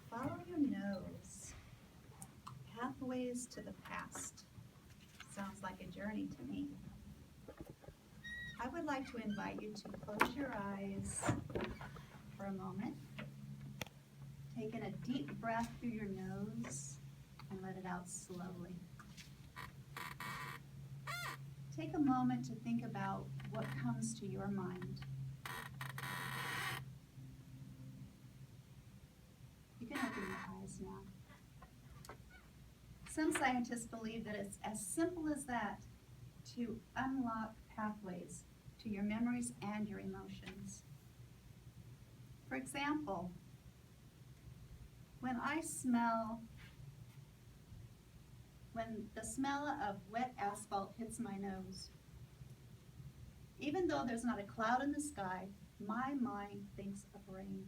Follow your nose. Pathways to the past. Sounds like a journey to me. I would like to invite you to close your eyes for a moment. Take in a deep breath through your nose and let it out slowly. Take a moment to think about what comes to your mind. You can open your eyes now. Some scientists believe that it's as simple as that to unlock pathways to your memories and your emotions. For example, when the smell of wet asphalt hits my nose, even though there's not a cloud in the sky, my mind thinks of rain.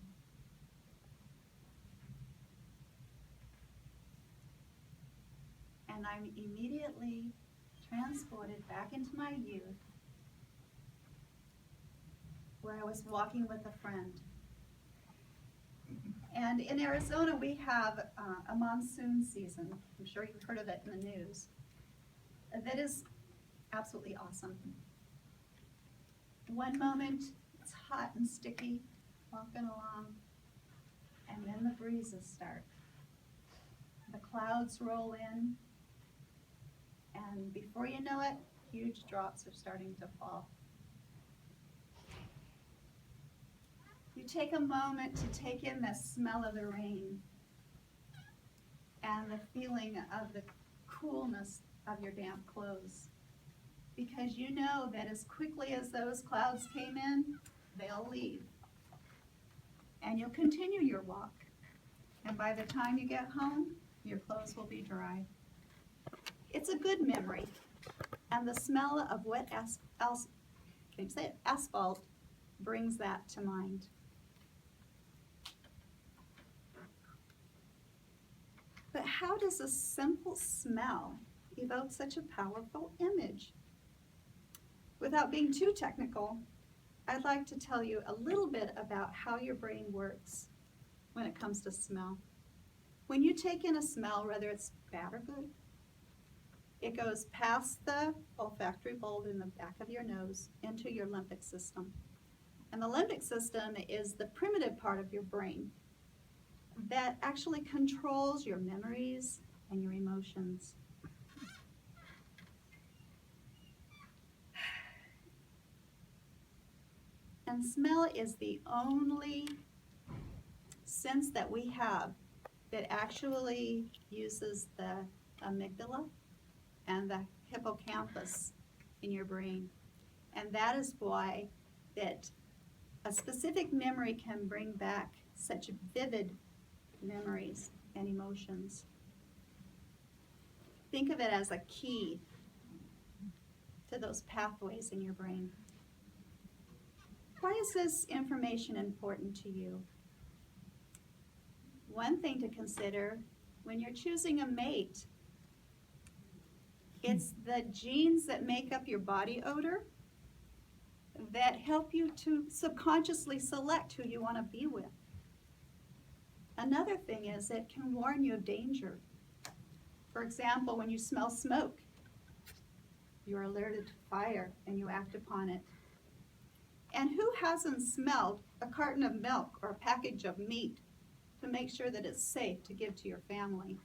And I'm immediately transported back into my youth, where I was walking with a friend. And in Arizona, we have a monsoon season. I'm sure you've heard of it in the news. That is absolutely awesome. One moment, it's hot and sticky, walking along, and then the breezes start. The clouds roll in, and before you know it, huge drops are starting to fall. You take a moment to take in the smell of the rain and the feeling of the coolness of your damp clothes, because you know that as quickly as those clouds came in, they'll leave. And you'll continue your walk. And by the time you get home, your clothes will be dry. It's a good memory. And the smell of wet asphalt brings that to mind. But how does a simple smell evoke such a powerful image? Without being too technical, I'd like to tell you a little bit about how your brain works when it comes to smell. When you take in a smell, whether it's bad or good, it goes past the olfactory bulb in the back of your nose into your limbic system. And the limbic system is the primitive part of your brain that actually controls your memories and your emotions. And smell is the only sense that we have that actually uses the amygdala and the hippocampus in your brain. And that is why that a specific memory can bring back such vivid memories and emotions. Think of it as a key to those pathways in your brain. Why is this information important to you? One thing to consider when you're choosing a mate, it's the genes that make up your body odor that help you to subconsciously select who you want to be with. Another thing is it can warn you of danger. For example, when you smell smoke, you're alerted to fire and you act upon it. And who hasn't smelled a carton of milk or a package of meat to make sure that it's safe to give to your family?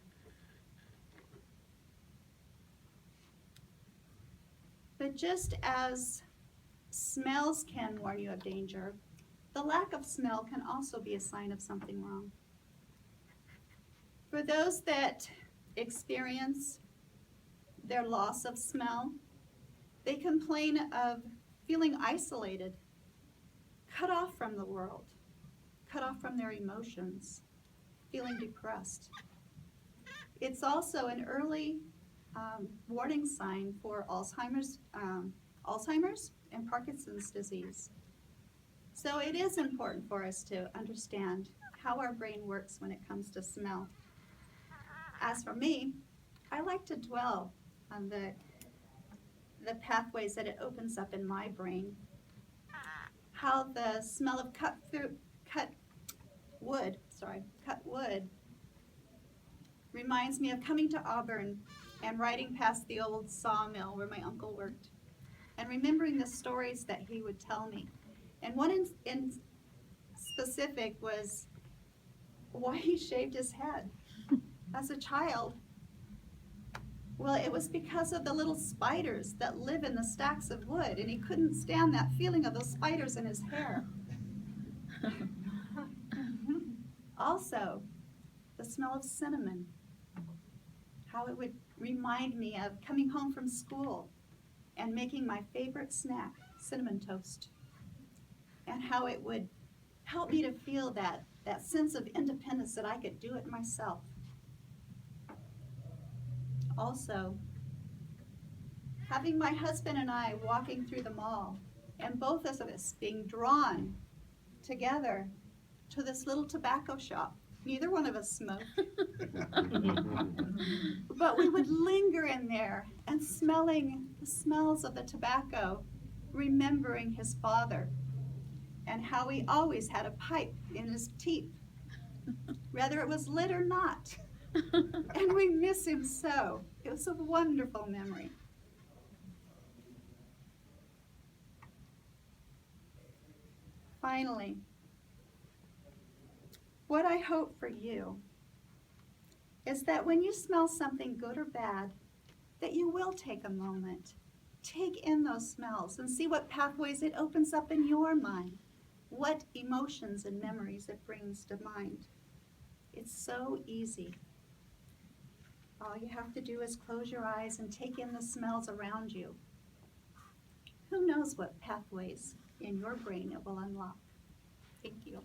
But just as smells can warn you of danger, the lack of smell can also be a sign of something wrong. For those that experience their loss of smell, they complain of feeling isolated, cut off from the world, cut off from their emotions, feeling depressed. It's also an early warning sign for Alzheimer's and Parkinson's disease. So it is important for us to understand how our brain works when it comes to smell. As for me, I like to dwell on the pathways that it opens up in my brain. How the smell of cut wood reminds me of coming to Auburn and riding past the old sawmill where my uncle worked and remembering the stories that he would tell me. And one in specific was why he shaved his head as a child. Well, it was because of the little spiders that live in the stacks of wood, and he couldn't stand that feeling of those spiders in his hair. Also, the smell of cinnamon, how it would remind me of coming home from school and making my favorite snack, cinnamon toast, and how it would help me to feel that sense of independence that I could do it myself. Also, having my husband and I walking through the mall, and both of us being drawn together to this little tobacco shop. Neither one of us smoked. But we would linger in there and smelling the smells of the tobacco, remembering his father and how he always had a pipe in his teeth, whether it was lit or not. And we miss him so. It was a wonderful memory. Finally, what I hope for you is that when you smell something good or bad, that you will take a moment, take in those smells and see what pathways it opens up in your mind, what emotions and memories it brings to mind. It's so easy. All you have to do is close your eyes and take in the smells around you. Who knows what pathways in your brain it will unlock? Thank you.